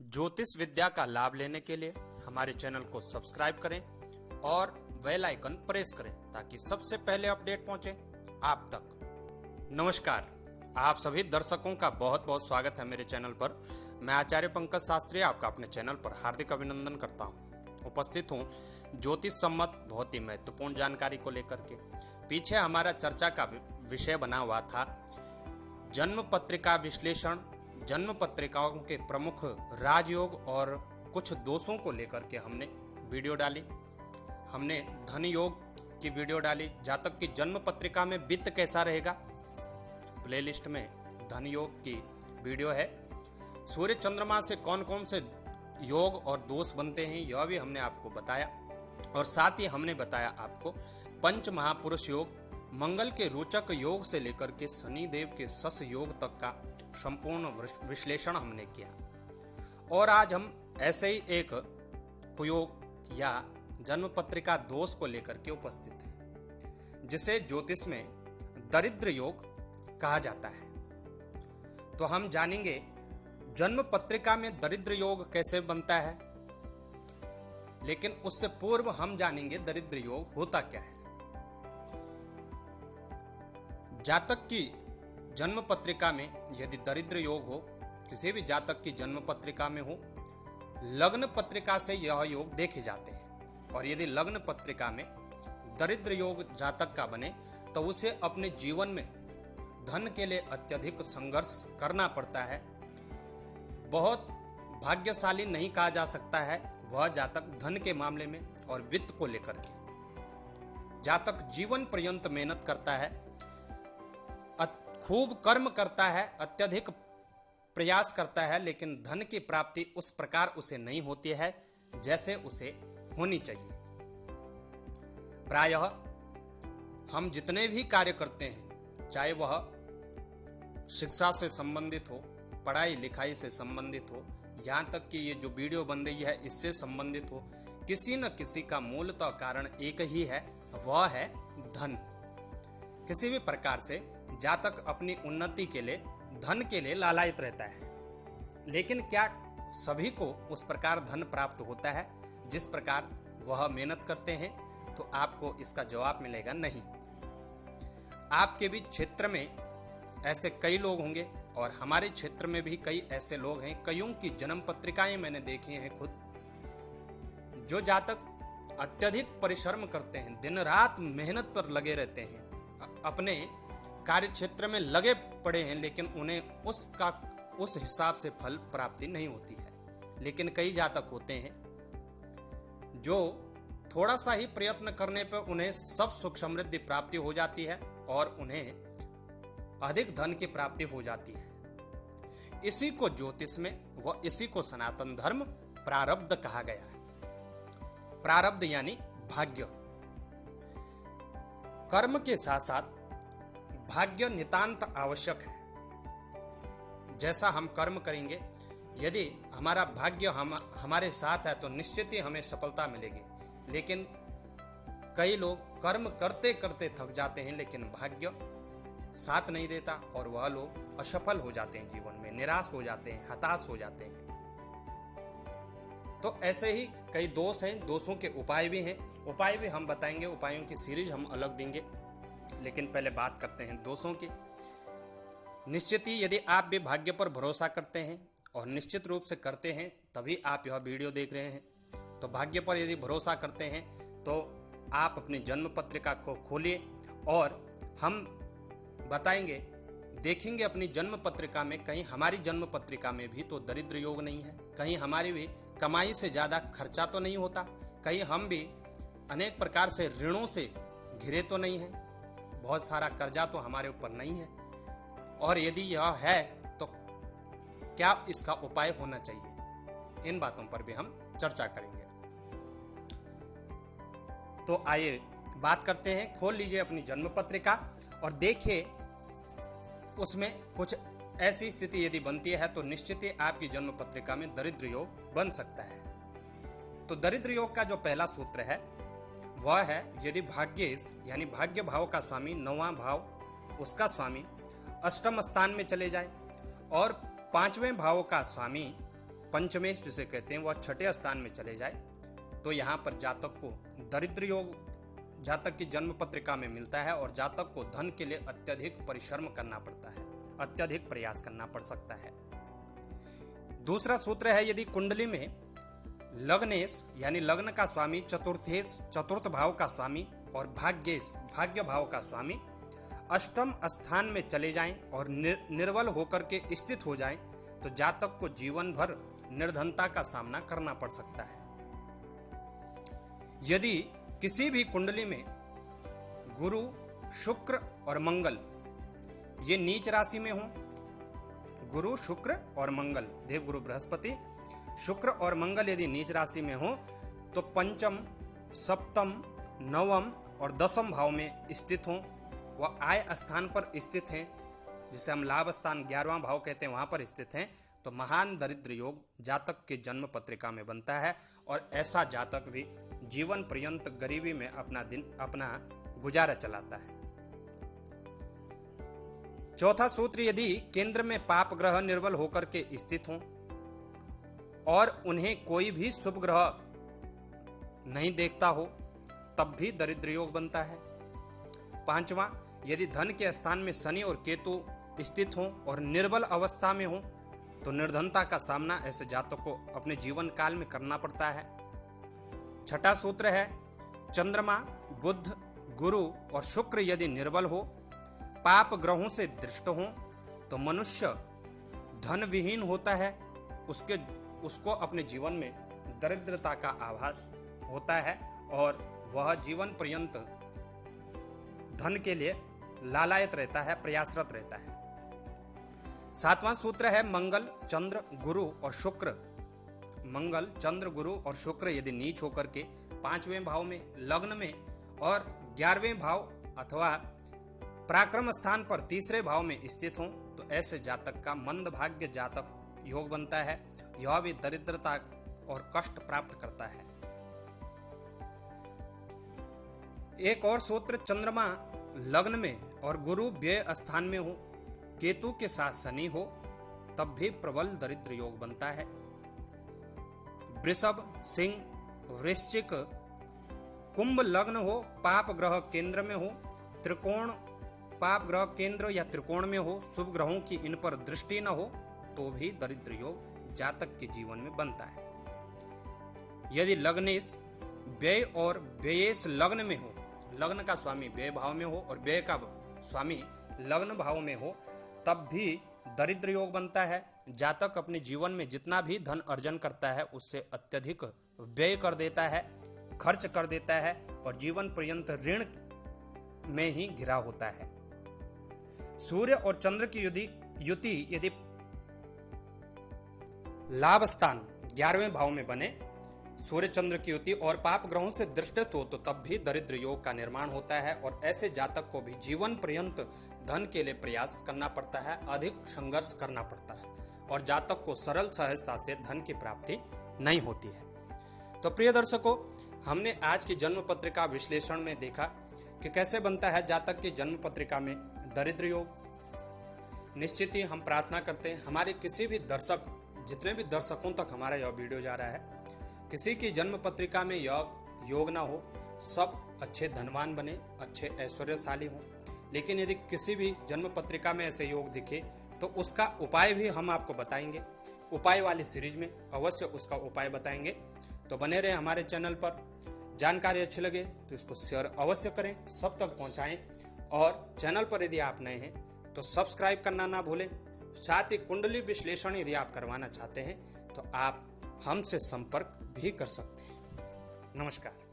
ज्योतिष विद्या का लाभ लेने के लिए हमारे चैनल को सब्सक्राइब करें और बेल आइकन प्रेस करें ताकि सबसे पहले अपडेट पहुंचे आप तक। नमस्कार, आप सभी दर्शकों का बहुत बहुत स्वागत है मेरे चैनल पर। मैं आचार्य पंकज शास्त्री आपका अपने चैनल पर हार्दिक अभिनंदन करता हूं। उपस्थित हूं ज्योतिष सम्मत बहुत ही महत्वपूर्ण जानकारी को लेकर के। पीछे हमारा चर्चा का विषय बना हुआ था जन्म पत्रिका विश्लेषण, जन्म पत्रिकाओं के प्रमुख राजयोग और कुछ दोषों को लेकर के हमने वीडियो डाली। हमने धन योग की वीडियो डाली, जातक की जन्म पत्रिका में वित्त कैसा रहेगा, प्लेलिस्ट में धन योग की वीडियो है। सूर्य चंद्रमा से कौन कौन से योग और दोष बनते हैं यह भी हमने आपको बताया, और साथ ही हमने बताया आपको पंच महापुरुष योग, मंगल के रोचक योग से लेकर के शनि देव के सस योग तक का संपूर्ण विश्लेषण हमने किया। और आज हम ऐसे ही एक कुयोग या जन्म पत्रिका दोष को लेकर के उपस्थित हैं, जिसे ज्योतिष में दरिद्र योग कहा जाता है। तो हम जानेंगे जन्म पत्रिका में दरिद्र योग कैसे बनता है, लेकिन उससे पूर्व हम जानेंगे दरिद्र योग होता क्या है। जातक की जन्म पत्रिका में यदि दरिद्र योग हो, किसी भी जातक की जन्म पत्रिका में हो, लग्न पत्रिका से यह योग देखे जाते हैं। और यदि लग्न पत्रिका में दरिद्र योग जातक का बने तो उसे अपने जीवन में धन के लिए अत्यधिक संघर्ष करना पड़ता है। बहुत भाग्यशाली नहीं कहा जा सकता है वह जातक धन के मामले में और वित्त को लेकर के। जातक जीवन पर्यंत मेहनत करता है, खूब कर्म करता है, अत्यधिक प्रयास करता है, लेकिन धन की प्राप्ति उस प्रकार उसे नहीं होती है जैसे उसे होनी चाहिए। प्रायः हम जितने भी कार्य करते हैं, चाहे वह शिक्षा से संबंधित हो, पढ़ाई लिखाई से संबंधित हो, यहाँ तक कि ये जो वीडियो बन रही है इससे संबंधित हो, किसी न किसी का मूलतः कारण एक ही है, वह है धन। किसी भी प्रकार से जातक अपनी उन्नति के लिए धन के लिए लालायित रहता है, लेकिन क्या सभी को उस प्रकार धन प्राप्त होता है जिस प्रकार वह मेहनत करते हैं? तो आपको इसका जवाब मिलेगा नहीं। आपके भी क्षेत्र में ऐसे कई लोग होंगे और हमारे क्षेत्र में भी कई ऐसे लोग हैं, कईयों की जन्म पत्रिकाएं मैंने देखी हैं खुद, जो जातक अत्यधिक परिश्रम करते हैं, दिन रात मेहनत पर लगे रहते हैं, अपने कार्य क्षेत्र में लगे पड़े हैं, लेकिन उन्हें उस हिसाब से फल प्राप्ति नहीं होती है। लेकिन कई जातक होते हैं जो थोड़ा सा ही प्रयत्न करने पर उन्हें सब सुख समृद्धि प्राप्ति हो जाती है और उन्हें अधिक धन की प्राप्ति हो जाती है। इसी को ज्योतिष में व इसी को सनातन धर्म प्रारब्ध कहा गया है। प्रारब्ध यानी भाग्य। कर्म के साथ साथ भाग्य नितांत आवश्यक है। जैसा हम कर्म करेंगे, यदि हमारा भाग्य हमारे साथ है तो निश्चित ही हमें सफलता मिलेगी। लेकिन कई लोग कर्म करते करते थक जाते हैं, लेकिन भाग्य साथ नहीं देता और वह लोग असफल हो जाते हैं, जीवन में निराश हो जाते हैं, हताश हो जाते हैं। तो ऐसे ही कई दोष हैं, दोषों के उपाय भी हैं, उपाय भी हम बताएंगे, उपायों की सीरीज हम अलग देंगे। लेकिन पहले बात करते हैं दोषों की। निश्चित ही यदि आप भी भाग्य पर भरोसा करते हैं और निश्चित रूप से करते हैं तभी आप यह वीडियो देख रहे हैं। तो भाग्य पर यदि भरोसा करते हैं तो आप अपनी जन्म पत्रिका को खोलिए और हम बताएंगे, देखेंगे अपनी जन्म पत्रिका में कहीं हमारी जन्म पत्रिका में भी तो दरिद्र योग नहीं है, कहीं हमारी भी कमाई से ज़्यादा खर्चा तो नहीं होता, कहीं हम भी अनेक प्रकार से ऋणों से घिरे तो नहीं हैं, बहुत सारा कर्जा तो हमारे ऊपर नहीं है। और यदि यह है तो क्या इसका उपाय होना चाहिए, इन बातों पर भी हम चर्चा करेंगे। तो आइए बात करते हैं। खोल लीजिए अपनी जन्म पत्रिका और देखिए उसमें कुछ ऐसी स्थिति यदि बनती है तो निश्चित ही आपकी जन्म पत्रिका में दरिद्र योग बन सकता है। तो दरिद्र योग का जो पहला सूत्र है वह है, यदि भाग्येश यानी भाग्य भाव का स्वामी, नौवां भाव उसका स्वामी अष्टम स्थान में चले जाए और पांचवें भाव का स्वामी पंचमेश जिसे कहते हैं वह छठे स्थान में चले जाए तो यहाँ पर जातक को दरिद्र योग जातक की जन्म पत्रिका में मिलता है और जातक को धन के लिए अत्यधिक परिश्रम करना पड़ता है, अत्यधिक प्रयास करना पड़ सकता है। दूसरा सूत्र है, यदि कुंडली में लग्नेश यानी लग्न का स्वामी, चतुर्थेश चतुर्थ भाव का स्वामी और भाग्येश भाग्य भाव का स्वामी अष्टम स्थान में चले जाएं और निर्बल होकर के स्थित हो जाएं तो जातक को जीवन भर निर्धनता का सामना करना पड़ सकता है। यदि किसी भी कुंडली में गुरु, शुक्र और मंगल ये नीच राशि में हो, गुरु, शुक्र और मंगल, देवगुरु बृहस्पति, शुक्र और मंगल यदि नीच राशि में हो तो पंचम, सप्तम, नवम और दसम भाव में स्थित हों, वह आय स्थान पर स्थित हैं, जिसे हम लाभ स्थान 11वां भाव कहते हैं, वहां पर स्थित हैं, तो महान दरिद्र योग जातक के जन्म पत्रिका में बनता है और ऐसा जातक भी जीवन पर्यंत गरीबी में अपना गुजारा चलाता है। चौथा सूत्र, यदि केंद्र में पाप ग्रह निर्बल होकर के स्थित हों और उन्हें कोई भी शुभ ग्रह नहीं देखता हो तब भी दरिद्र योग बनता है। पांचवा, यदि धन के स्थान में शनि और केतु स्थित हों और निर्बल अवस्था में हों तो निर्धनता का सामना ऐसे जातक को अपने जीवन काल में करना पड़ता है। छठा सूत्र है, चंद्रमा, बुध, गुरु और शुक्र यदि निर्बल हो, पाप ग्रहों से दृष्ट हो तो मनुष्य धन विहीन होता है, उसको अपने जीवन में दरिद्रता का आभास होता है और वह जीवन पर्यंत धन के लिए लालायत रहता है, प्रयासरत रहता है। सातवां सूत्र है, मंगल, चंद्र, गुरु और शुक्र, मंगल, चंद्र, गुरु और शुक्र यदि नीच होकर के 5वें भाव में, लग्न में और 11वें भाव अथवा पराक्रम स्थान पर 3रे भाव में स्थित हों तो ऐसे जातक का मंदभाग्य जातक योग बनता है, यह भी दरिद्रता और कष्ट प्राप्त करता है। एक और सूत्र, चंद्रमा लग्न में और गुरु व्यय स्थान में हो, केतु के साथ शनि हो तब भी प्रबल दरिद्र योग बनता है। वृषभ, सिंह, वृश्चिक, कुंभ लग्न हो, पाप ग्रह केंद्र में हो, त्रिकोण पाप ग्रह केंद्र या त्रिकोण में हो, शुभ ग्रहों की इन पर दृष्टि न हो तो भी दरिद्र योग जातक के जीवन में बनता है। यदि लग्नेश व्यय और व्ययेश लग्न में हो, लग्न का स्वामी व्यय भाव में हो और व्यय का स्वामी लग्न भाव में हो तब भी दरिद्र योग बनता है। जातक अपने जीवन में जितना भी धन अर्जन करता है उससे अत्यधिक व्यय कर देता है, खर्च कर देता है और जीवन पर्यंत ऋण में ही घिरा होता है। सूर्य और चंद्र की युति यदि लाभ स्थान 11वें भाव में बने, सूर्य चंद्र की युति और पाप ग्रहों से दृष्टित हो तो तब भी दरिद्र योग का निर्माण होता है और ऐसे जातक को भी जीवन पर्यंत धन के लिए प्रयास करना पड़ता है, अधिक संघर्ष करना पड़ता है और जातक को सरल सहजता से धन की प्राप्ति नहीं होती है। तो प्रिय दर्शकों, हमने आज की जन्म पत्रिका विश्लेषण में देखा कि कैसे बनता है जातक की जन्म पत्रिका में दरिद्र योग। निश्चित ही हम प्रार्थना करते हैं हमारे किसी भी दर्शक, जितने भी दर्शकों तक हमारा यह वीडियो जा रहा है, किसी की जन्म पत्रिका में योग ना हो, सब अच्छे धनवान बने, अच्छे ऐश्वर्यशाली हों। लेकिन यदि किसी भी जन्म पत्रिका में ऐसे योग दिखे तो उसका उपाय भी हम आपको बताएंगे। उपाय वाली सीरीज में अवश्य उसका उपाय बताएंगे। तो बने रहे हमारे चैनल पर। जानकारी अच्छी लगे तो इसको शेयर अवश्य करें, सब तक पहुंचाएं और चैनल पर यदि आप नए हैं तो सब्सक्राइब करना ना भूलें। साथ ही कुंडली विश्लेषण यदि आप करवाना चाहते हैं तो आप हमसे संपर्क भी कर सकते हैं। नमस्कार।